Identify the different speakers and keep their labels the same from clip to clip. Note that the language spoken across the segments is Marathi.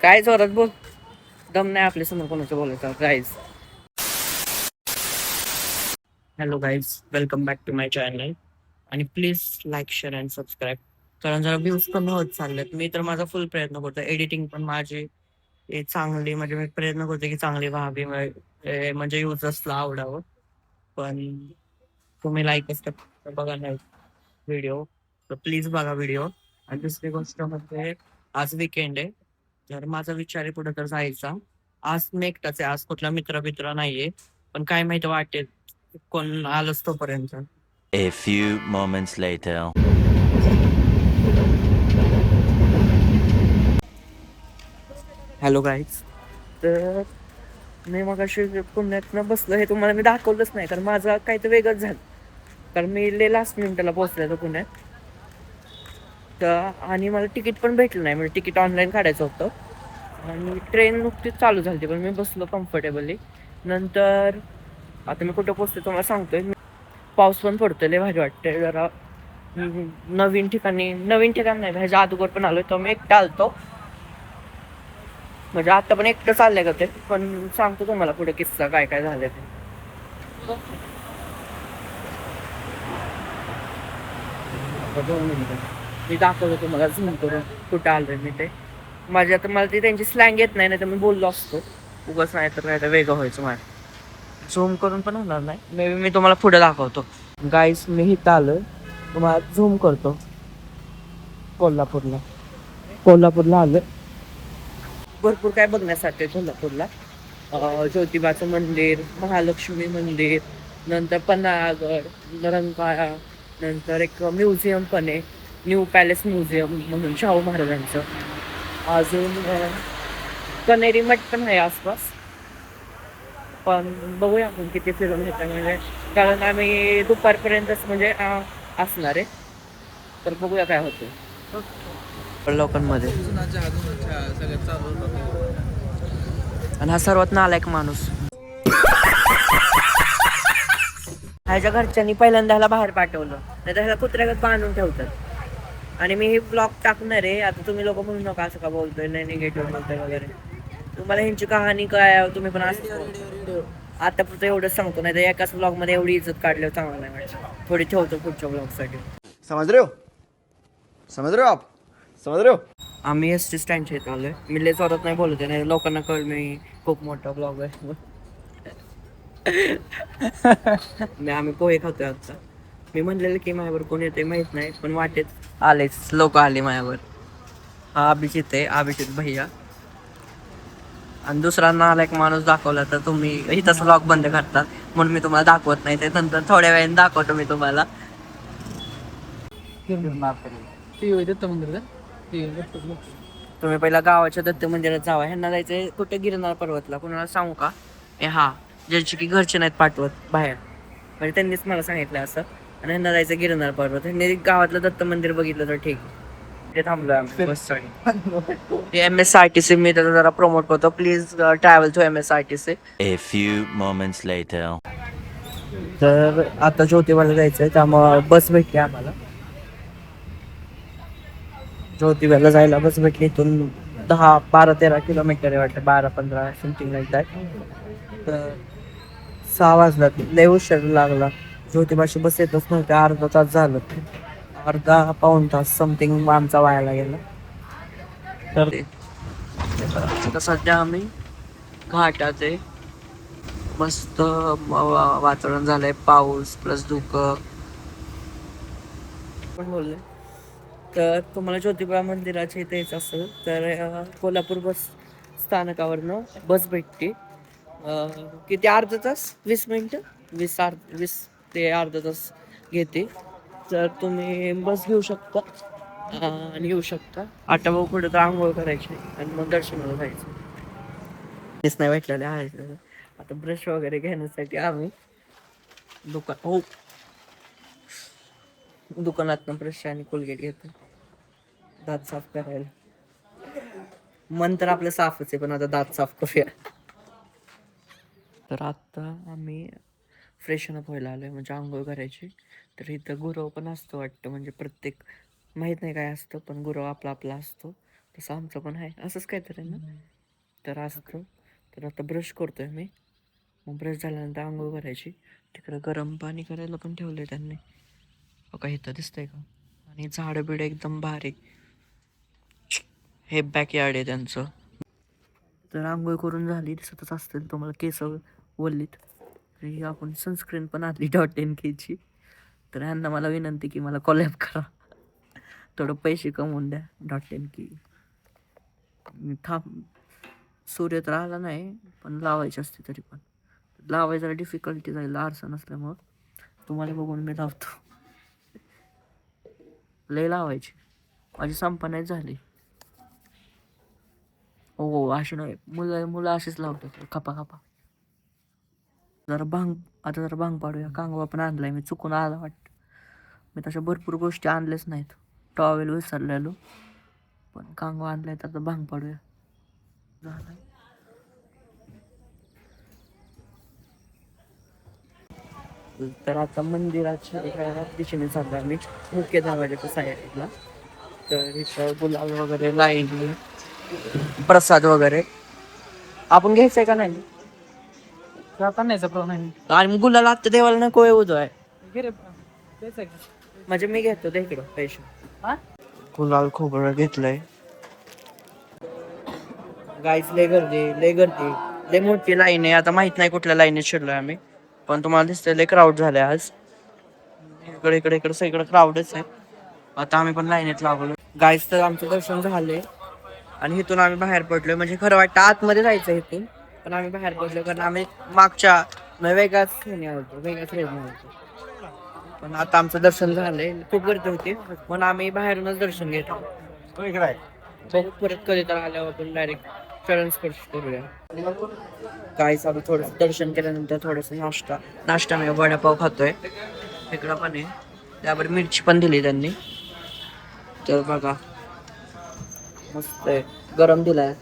Speaker 1: काय जोरात बोल, दम नाही आपल्या समोर कोणाचं बोलायचं. Guys, hello guys, welcome back to my channel. आणि please like, share and subscribe. कारण जरा व्ह्यूज कमी होत चाललेत. मी तर माझा फुल प्रयत्न करतो, एडिटिंग पण माझी चांगली, म्हणजे मी प्रयत्न करतो की चांगली व्हावी, म्हणजे युजर्सला आवडावं. पण तुम्ही लाईकच बघा नाही व्हिडिओ, तर प्लीज बघा व्हिडिओ. आणि दुसरी गोष्ट म्हणजे आज विकेंड आहे, तर माझा विचार आहे पुढे तर जायचा. आज मी एकटाच आहे, आज कुठला मित्र नाहीये. पण काय माहिती वाटेल कोण आलंच तोपर्यंत.
Speaker 2: A few moments later.
Speaker 1: Hello guys, तर मी मग अशी पुण्यातनं बसलो, हे तुम्हाला मी दाखवलंच नाही कारण माझं काही तर वेगळंच झालं. कारण मी लास्ट मिनिटाला पोहोचलेलो पुण्यात, तर आणि मला तिकीट पण भेटलं नाही. म्हणजे तिकीट ऑनलाईन काढायचं होतं आणि ट्रेन नुकतीच चालू झाली, पण मी बसलो कम्फर्टेबली. नंतर आता मी कुठं पोहोचतो तुम्हाला सांगतोय. पाऊस पण पडतोय, लय भारी वाटतंय जरा. नवीन ठिकाण नाही, ह्याच्या अगोदर पण आलोय तर मी एकटा आलतो. म्हणजे आता पण एकटं चाललंय का ते, पण सांगतो तुम्हाला पुढे किस्सा काय काय झालं ते. मी दाखवतो तुम्हाला झूम करून कुठं आलोय मी ते. माझ्या आता मला ती त्यांची स्लँग येत नाही, तर मी बोललो असतो उगाच, नाही तर काय तर वेगळं व्हायचं. माझ्या झूम करून पण होणार नाही, मे बी मी तुम्हाला पुढे दाखवतो. गाईस, मी इथं आलोय, तुम्हाला झूम करतो. कोल्हापूरला आलोय. भरपूर काय बघण्यासाठी आहे कोल्हापूरला. ज्योतिबाचं मंदिर, महालक्ष्मी मंदिर, नंतर पन्हाळगड, रंकाळा, नंतर एक म्युझियम पण आहे, न्यू पॅलेस म्युझियम म्हणून शाहू महाराजांचं. अजून कनेरी मठ पण आहे आसपास. पण बघूया आपण किती फिरून घेतो, म्हणजे कारण आम्ही दुपारपर्यंतच म्हणजे असणार आहे, तर बघूया काय होतं लोकांमध्ये. आणि हा सर्वात नालायक माणूस. ह्याच्या घरच्यांनी पहिल्यांदा ह्याला बाहेर पाठवलं, नाही तर ह्याला कुत्र्यागत बांधून ठेवतात. आणि मी हे ब्लॉग टाकणार आहे. आता तुम्ही लोक म्हणू नका असं का बोलतोय, नाही निगेटिव्ह बोलतोय वगैरे. तुम्हाला ह्यांची कहाणी काय, तुम्ही पण असं आता फक्त एवढंच सांगतो, नाही तर एकाच ब्लॉग मध्ये एवढी इज्जत काढल्यावर चांगलं नाही वाटत. थोडी ठेवतो पुढच्या ब्लॉग साठी.
Speaker 3: समझ रहे हो? समझ रहे हो आप? समझ रहे हो?
Speaker 1: आम्ही एस टी स्टँडच्या इथं आलोय. मी लय जोरात नाही बोलत आहे, नाही लोकांना कळलं मी खूप मोठा ब्लॉग आहे. आम्ही पोहे खातोय आता. मी म्हणलेलं की माझ्यावर कोण येते माहित नाही, पण वाटेत आलेच लोक आले माझ्यावर. हा अभिजित आहे, अभिजित भैया. आणि दुसरा नालायक माणूस दाखवला तर तुम्ही इथंच ब्लॉग बंद करतात, म्हणून मी तुम्हाला दाखवत नाही. ते नंतर थोड्या वेळाने दाखवतो मी तुम्हाला. तुम्ही पहिला गावाच्या दत्त मंदिरात जावा. ह्यांना जायचंय कुठे, गिरनार पर्वतला. कुणाला सांगू का? हा, ज्यांची की घरचे नाहीत पाठवत बाहेर, म्हणजे त्यांनीच मला सांगितलं असं. आणि ह्यांना जायचं गिरनार पर्वत. ह्यांनी गावातलं दत्त मंदिर बघितलं तर ठीक. ते थांबलोय आम्ही बससाठी. MSRTC मी त्याचा जरा प्रमोट करतो. Please travel to MSRTC.
Speaker 2: A few moments later.
Speaker 1: तर आता ज्योतिबाला जायचंय, त्यामुळं बस भेटली आम्हाला. ज्योतिबाला जायला बस भेटली. इथून 12-13 किलोमीटर आहे वाटतं, 12-15 समथिंग लाईक दॅट. तर 6 वाजला, लय उशीर लागला. ज्योतिबाची बस येतच नव्हती, अर्धा तास झालं, अर्धा पाऊण तास समथिंग आमचा व्हायला गेला. तर सध्या आम्ही घाटात आहे. मस्त वातावरण झालंय, पाऊस प्लस धुकं पण बोलले. तर तुम्हाला ज्योतिबा मंदिराच्या इथे यायचं असेल तर कोल्हापूर बस स्थानकावरनं बस भेटते. किती, अर्धा तास 20 मिनिटं, 20 ते अर्धा तास घेते. तर तुम्ही बस घेऊ शकता आणि येऊ शकता. आटाभाऊ पुढे तर आंघोळ करायची आणि मग दर्शनाला जायचं. तेच नाही भेटलेले आहे. आता ब्रश वगैरे घेण्यासाठी आम्ही दुकानातनं ब्रश आणि कोलगेट घेतो दात साफ करायला. मन तर आपलं साफच आहे, पण आता दात साफ करूया. तर आता आम्ही फ्रेशन अप व्हायला आलोय, म्हणजे आंघोळ करायची. तर इथं गुरव पण असतं वाटतं, म्हणजे प्रत्येक माहित नाही काय असतं, पण गुरव आपला आपला असतो. तसं आमचं पण आहे, असंच काहीतरी आहे ना. तर असतं. तर आता ब्रश करतोय मी. मग ब्रश झाल्यानंतर आंघोळ करायची. तिकडं गरम पाणी करायला पण ठेवलंय त्यांनी. हो का, इथं दिसतंय का? आणि झाडं बिडं एकदम भारी. हे बॅकयार्ड आहे त्यांचं. तर आंघोळ करून झाली, दिसतच असतील तुम्हाला केस वल्लीत. तरी आपण सनस्क्रीन पण आणली .NK ची. तर ह्यांना मला विनंती की मला कॉलॅब करा, थोडं पैसे कमवून द्या. .NK मी थांब, सूर्य तर आला नाही, पण लावायची असते तरी पण. लावायला डिफिकल्टी जाईल आरसा नसल्यामुळं. तुम्हाला बघून मी लावतो. लय लावायची, माझी संपा झाली. हो अशी नाही, मुलं मुलं अशीच लावतात खपा खपा. जरा भांग पाडूया. कांगवा पण आणलाय मी, चुकून आला वाटतं. मी तशा भरपूर गोष्टी आणल्याच नाहीत. टॉवेल विसरलेलो, पण कांगवा आणलाय तर आता भांग पाडूया. झालं. तर आता मंदिराच्या दिशेने चाललो आम्ही, मुख्य दरवाजाच्या साईडला. तर इथं गुलाल वगैरे लाईन, प्रसाद वगैरे आपण घ्यायचंय का नाही? आणि मग गुलाल आत्ता देवाला नको एवढं आहे. म्हणजे मी घेतो ते इकडं पैसे. गुलाल खोबरं घेतलंय. गाईच लय गर्दी, लय मोठी लाईन आहे. आता माहित नाही कुठल्या लाईनीत शिरलोय आम्ही, पण तुम्हाला दिसतंय लय क्राऊड झालाय आज. इकडे सगळीकडे क्राऊडच आहे. आता आम्ही पण लाईनीत लागलो. गाईच तर आमचं दर्शन झालंय आणि इथून आम्ही बाहेर पडलोय. म्हणजे खरं वाटतं आतमध्ये जायचं इथून, पण आम्ही बाहेर पडलो कारण आम्ही मागच्या वेगळ्याच ट्रेन होतो. पण आता आमचं दर्शन झालंय. खूप गर्दी होती, पण आम्ही बाहेरूनच दर्शन घेतो. परत कधी तर आल्यावर आपण डायरेक्ट चरण स्पर्श करूया. काय चालू, थोडं दर्शन केल्यानंतर थोडस नाश्ता मी वडापाव खातोय. इकडं पण आहे, त्यावर मिरची पण दिली त्यांनी. तर बघा, मस्त आहे, गरम दिलाय.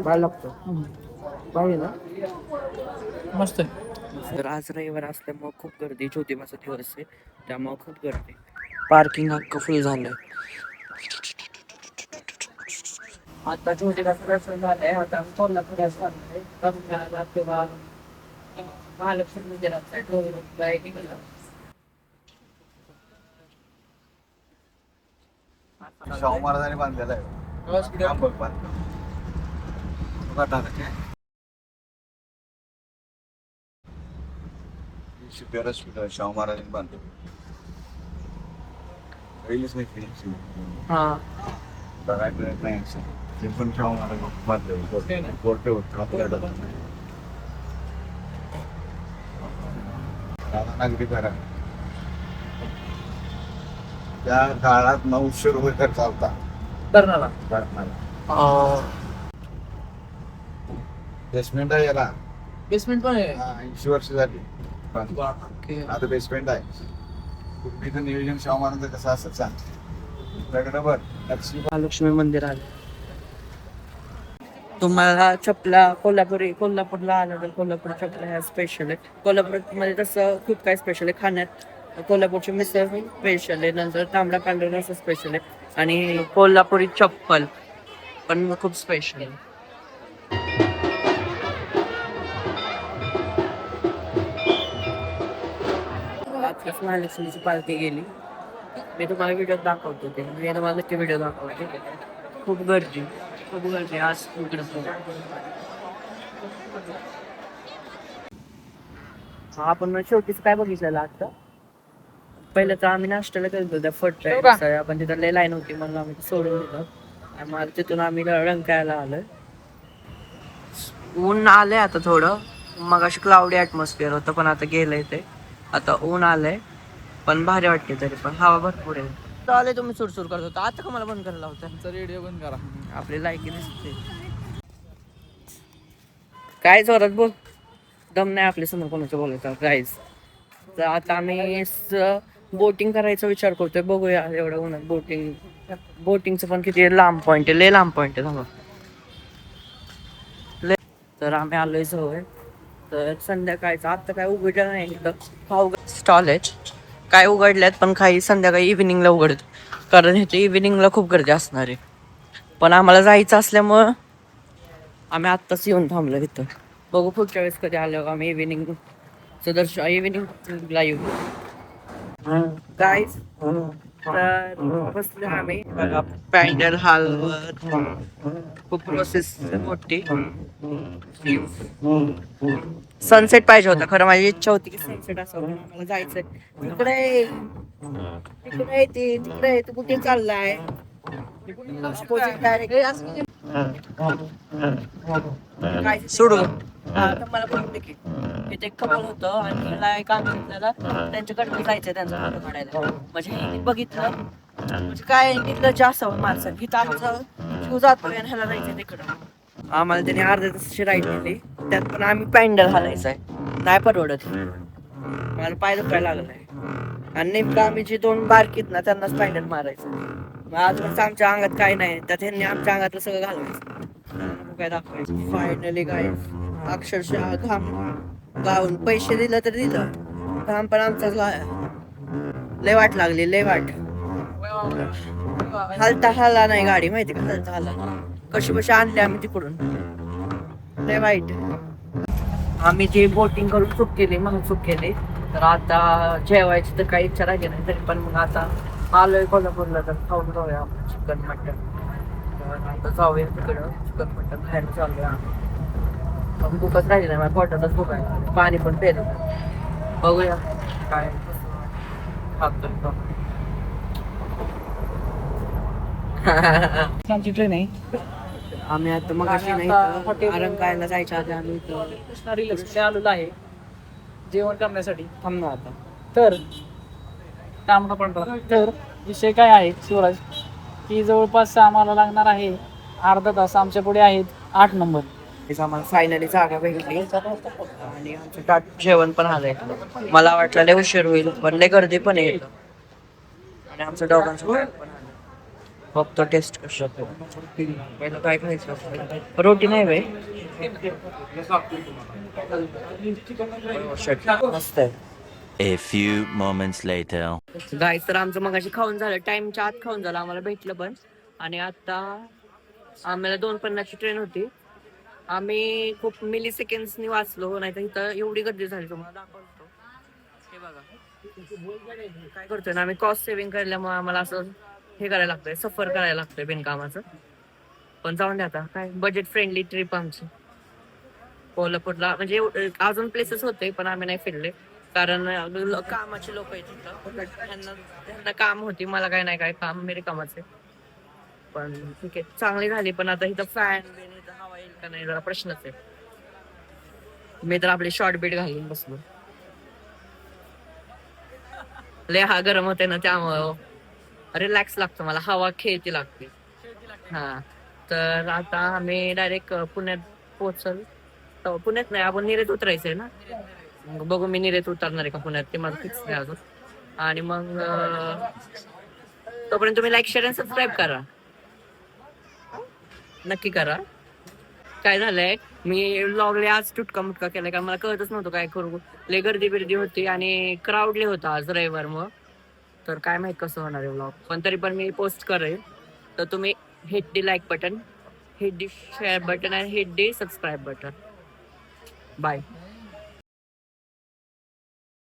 Speaker 1: काय लागतं पाहिजे ना, मस्त आहे. तर आज रविवार असल्यामुळे खूप गर्दी, ज्योतिबाचा दिवस आहे त्यामुळे खूप गर्दी. पार्किंग अख्खं फुल झालंय. आता ज्योतिबाचं दर्शन झालंय. आता कोल्हापुरात चाललंय किंवा महालक्ष्मी मंदिरात
Speaker 4: शाहू महाराजांनी बांधलेला आहे. शाहू महाराजांनी बांधले. पहिलीच नाही फिनिशिंग.
Speaker 1: हा
Speaker 4: बघायला मिळत नाही असं. ते पण शाहू महाराजांनी बांधले. कोर्टे होते आपल्याला. नागरी करा. त्या काळात 900 रुपये खर्च होता
Speaker 1: कर्नाला.
Speaker 4: बेसमेंट आहे याला.
Speaker 1: बेसमेंट पण आहे.
Speaker 4: 80 वर्ष झाली. आता बेसमेंट आहे. पूर्वीचं नियोजन शाहू महाराजांचं कसं असं सांग.
Speaker 1: महालक्ष्मी मंदिर आलं. तुम्हाला चपला कोल्हापूरला आलं तर कोल्हापूर चपला ह्या स्पेशल आहे. कोल्हापूरमध्ये तसं खूप काय स्पेशल आहे खाण्यात. कोल्हापूरची मिसळ स्पेशल आहे, नंतर तांबडा पांढरा रस्सा स्पेशल आहे आणि कोल्हापुरी चप्पल पण खूप स्पेशल आहे. आजच महालक्ष्मीची पालखी गेली. मी तुम्हाला व्हिडिओ दाखवतो ते. मी तुम्हाला नक्की व्हिडिओ दाखवते. खूप गर्दी आज इकडे. हा आपण शेवटीच काय बघितलेलं आता. पहिलं तर आम्ही नाश्त्याला गेलो त्या फट आपण तिथं लय लाईन होती म्हणून आम्ही सोडून दिलं. आणि मग तिथून आम्ही रंकाळ्याला आलोय. ऊन आलंय आता थोडं, मग अशी क्लाउडी ऍटमॉस्फिअर होतं पण आता गेलंय ते. आता ऊन आलंय पण भारी वाटते, तरी पण हवा भरपूर आहे. आले तुम्ही सुरसुर करत होता, आता का मला बंद करायला होता. रेडिओ बंद करा, आपली लायकी दिसते. काय जोरात बोल, दम नाही आपल्या समोर कोणाचं बोलायचं गाईज. तर आता आम्ही बोटिंग करायचा विचार करतोय, बघूया एवढं उन्हात. बोटिंगचं पण किती लांब पॉईंट आहे, लय लांब पॉईंट आहे. तर आम्ही आलोय जवळ. तर संध्याकाळचं आता काय उघडलं नाही, इथं खाऊ स्टॉल आहेत. काय उघडल्यात पण काही संध्याकाळी इव्हिनिंगला उघडत, कारण ह्याच्या इव्हिनिंगला खूप गर्दी असणार आहे. पण आम्हाला जायचं असल्यामुळं आम्ही आत्ताच येऊन थांबलो इथं. बघू पुढच्या वेळेस कधी आलो आम्ही इव्हिनिंगचं दर्शन इव्हिनिंगला येऊ. गाईज तर बसलो आम्ही बघा पॅन्डल हलवत, खूप प्रोसेस मोठी. सनसेट पाहिजे होता खरं, माझी इच्छा होती की सनसेट असावं. मला जायचंय तिकडे, तिकडे तिकडे तू कुठे चाललाय? सोडू आता मला बोलले की इथे एक कपल होतं आणि मला एक आपल्याला त्यांच्याकडे जायचंय त्यांचा फोटो काढायला. म्हणजे हे बघितलं म्हणजे काय तिथलं जास्त माणसं इथं आमचं जीव जातोय आणि ह्याला जायचंय तिकडं. आम्हाला त्याने अर्ध्या तासाची राईड दिली, त्यात पण आम्ही पॅन्डल हालायचंय, नाही परवडत. मला पाय दुखायला लागलाय आणि नेमकं आम्ही जे दोन बारकीत ना त्यांनाच पॅन्डल मारायचं. मग आजपर्यंत आमच्या अंगात काय नाही, तर त्यांनी आमच्या अंगातलं सगळं घालवायचं, काय दाखवायचं. फायनली काय अक्षरशः घाम गावून पैसे दिलं तर दिलं, घाम पण आमचाच गाया. लय वाट लागली, लय वाट. हलता हाला नाही गाडी, माहिती का? हलता हाला कशी कशी आणले आम्ही तिकडून, लय वाईट. आम्ही जे बोटिंग करून चूक केली, मग चूक केली. तर आता जेवायची तर काही इच्छा राहिली नाही, तरी पण मग आता आलोय कोल्हापूरला, तर खाऊन जाऊया आपण चिकन मटन. तर आता जाऊया तिकडं चिकन मटन खायला चालूया. भूकच राहिली नाही, माझ्या पोटातच भूक आहे, पाणी पण पेलं. बघूया काय खातो.
Speaker 5: ट्रेन आहे.
Speaker 1: आम्ही आता मग अशी नाही आरंकायला जायच्या आधी आम्ही इथं
Speaker 5: कृष्णा रिलॅक्सकडे आलेलो आहे जेवण करण्यासाठी.
Speaker 1: थांबलो आता.
Speaker 5: तर तांबडा पण तर विषय काय आहे शिवराज, की जवळपास आम्हाला लागणार आहे अर्धा तास. आमच्या पुढे आहेत 8 नंबर.
Speaker 1: आम्हाला फायनली जागा भेटली आणि आमचं ताट जेवण पण आलंय. मला वाटलं लय उशीर होईल, पण लय गर्दी पण आहे इथं. आणि आमचं दोघांचं ताट पण आलं. बघतो टेस्ट कसं पहिलं काय खायचं. रोटी नाही बाई, मस्त आहे.
Speaker 2: A few moments later.
Speaker 1: गाईस तर आमचं मग खाऊन झालं, टाइमच्या आत खाऊन झालं, आम्हाला भेटलं पण. आणि आता आम्हाला 2:50ची ट्रेन होती. आम्ही खूप मिली सेकंड्सनी वाचलो, नाही तर इथं एवढी गर्दी झाली. तुम्हाला दाखवतो हे बघा काय करतोय ना आम्ही, कॉस्ट सेव्हिंग केल्यामुळे आम्हाला असं हे करायला लागतंय, सफर करायला लागतंय बिनकामाचं. पण जाऊन द्या आता, काय बजेट फ्रेंडली ट्रिप आमची कोल्हापूरला. म्हणजे अजून प्लेसेस होते पण आम्ही नाही फिरले, कारण कामाची लोक आहेत तिथं, त्यांना काम होती, मला काय नाही, काय काम मेरे कामाचे. पण ठीक आहे, चांगली झाली. पण आता इथं फॅन इथं हवा येईल का नाही जरा प्रश्नच आहे. मी तर आपली शॉर्ट बीट घालून बसलो, लय हा गरम होते ना, त्यामुळं रिलॅक्स लागतो मला, हवा खेळती लागते. हा तर आता आम्ही डायरेक्ट पुण्यात पोहोचल. पुण्यात नाही, आपण निरेत उतरायचंय ना. मग बघू, मी निरेत उतरणार आहे का पुण्यात ते मला फिक्स नाही अजून. आणि मग तोपर्यंत तुम्ही लाईक शेअर आणि सबस्क्राईब करा, नक्की करा. काय झालंय, मी व्लॉगला आज तुटका मुटका केलाय, कारण मला कळतच नव्हतं काय करू. लय गर्दी बिर्दी होती आणि क्राऊडली होता आज रविवार मग, तर काय माहित कसं होणार आहे व्लॉग. पण तरी पण मी पोस्ट करेल. तर तुम्ही हिट दी लाईक बटन, हिट दी शेअर बटन आणि हिट दी सबस्क्राईब बटन. बाय.